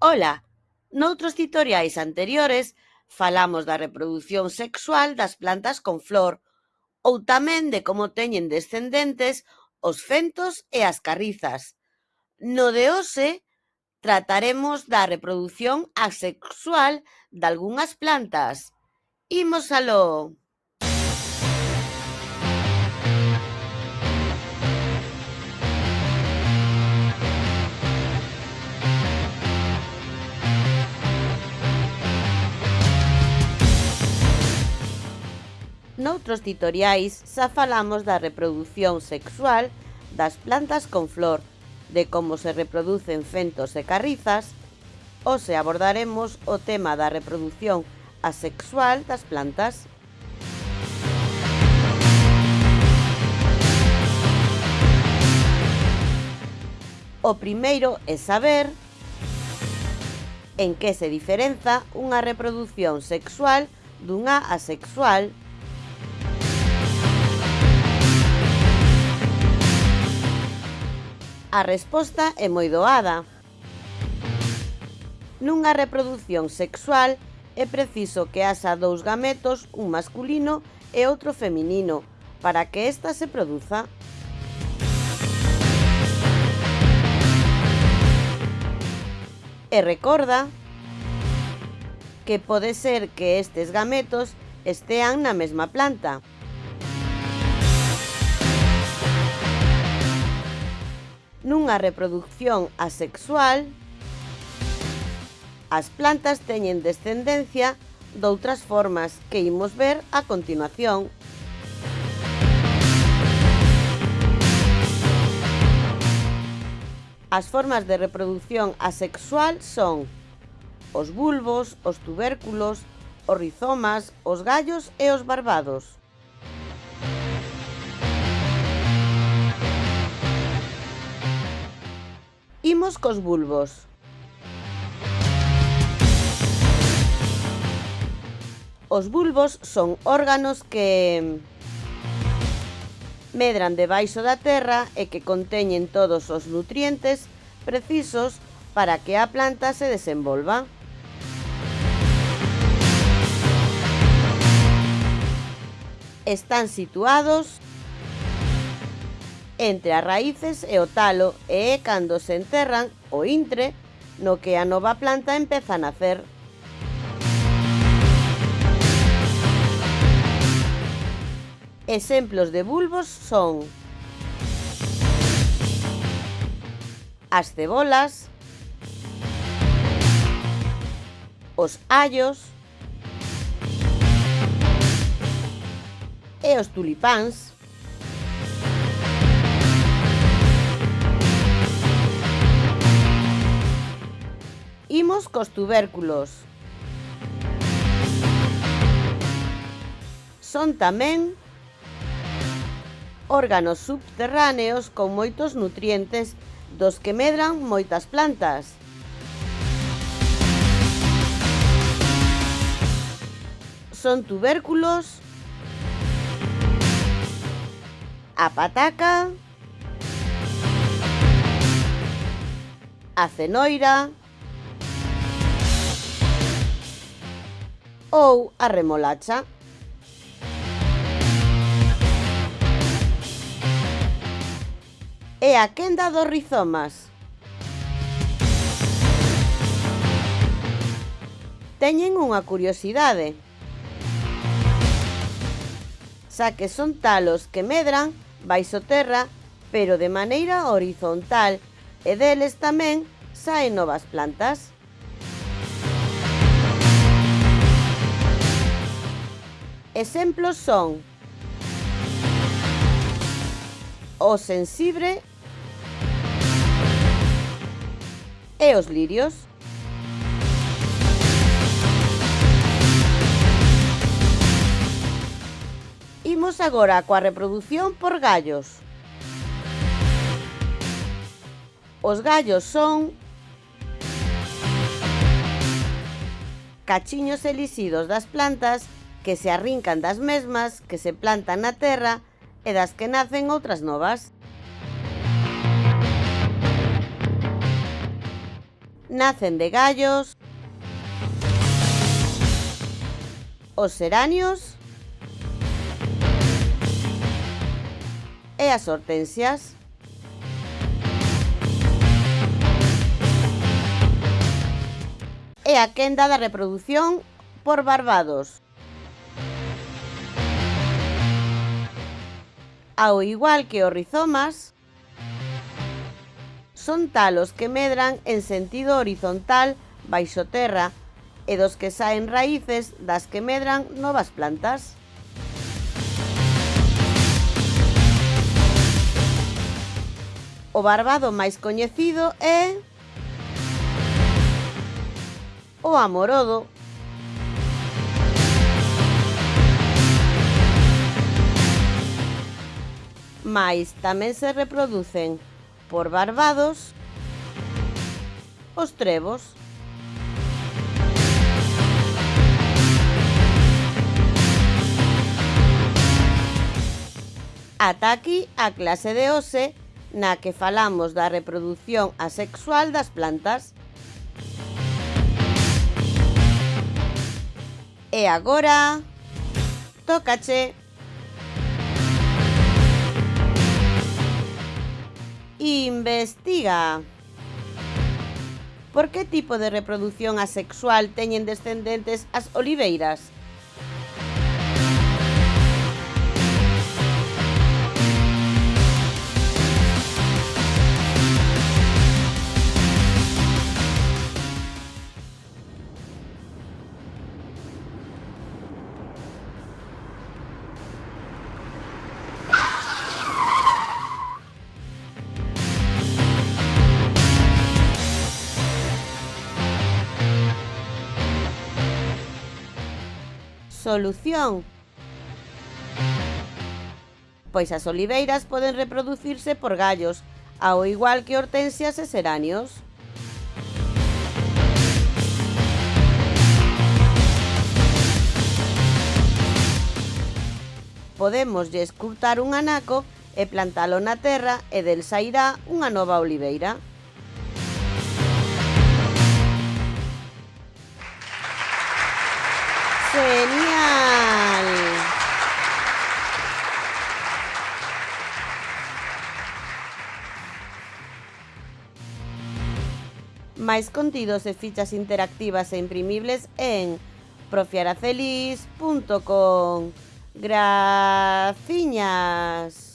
Ola, noutros tutoriais anteriores falamos da reprodución sexual das plantas con flor ou tamén de como teñen descendentes os fentos e as carrizas. No de hoxe trataremos da reproducción asexual dalgunhas plantas. Imos aló! Noutros tutoriais xa falamos da reprodución sexual das plantas con flor, de como se reproducen fentos e carrizas. Hoxe abordaremos o tema da reproducción asexual das plantas. O primeiro é saber en que se diferenza unha reprodución sexual dunha asexual. A resposta é moi doada. Nunha reproducción sexual é preciso que haxa dous gametos, un masculino e outro feminino, para que esta se produza. E recorda que pode ser que estes gametos estean na mesma planta. Nunha reproducción asexual, as plantas teñen descendencia doutras formas que imos ver a continuación. As formas de reproducción asexual son os bulbos, os tubérculos, os rizomas, os gallos e os barbados. Imos cos bulbos. Os bulbos son órganos que medran debaixo da terra e que conteñen todos os nutrientes precisos para que a planta se desenvolva. Están situados entre as raíces e o talo e é cando se enterran o intre no que a nova planta empeza a nacer. Exemplos de bulbos son as cebolas, os allos e os tulipáns. Imos cos tubérculos. Son tamén órganos subterráneos con moitos nutrientes dos que medran moitas plantas. Son tubérculos, a pataca, a cenoira ou a remolacha. E a quenda dos rizomas. Teñen unha curiosidade, xa que son talos que medran baixo terra, pero de maneira horizontal, e deles tamén saen novas plantas. Exemplos son o sensibre e os lirios. Imos agora coa reprodución por gallos. Os gallos son cachiños elixidos das plantas que se arrincan das mesmas, que se plantan na terra e das que nacen outras novas. Nacen de gallos os xeranios e as hortensias. É a quenda da reprodución por barbados. Ao igual que os rizomas, son talos que medran en sentido horizontal baixo terra e dos que saen raíces das que medran novas plantas. O barbado máis coñecido é o amorodo. Mais tamén se reproducen por barbados os trebos. Ata aquí a clase de hoxe na que falamos da reprodución asexual das plantas. E agora tócache. Investiga. Por que tipo de reproducción asexual teñen descendentes as oliveiras? Solución. Pois as oliveiras poden reproducirse por gallos, ao igual que hortensias e xeranios. Podémoslle escurtar un anaco e plantalo na terra e del sairá unha nova oliveira. ¡Genial! Máis contidos e fichas interactivas e imprimibles en profiarafeliz.com. Graciñas.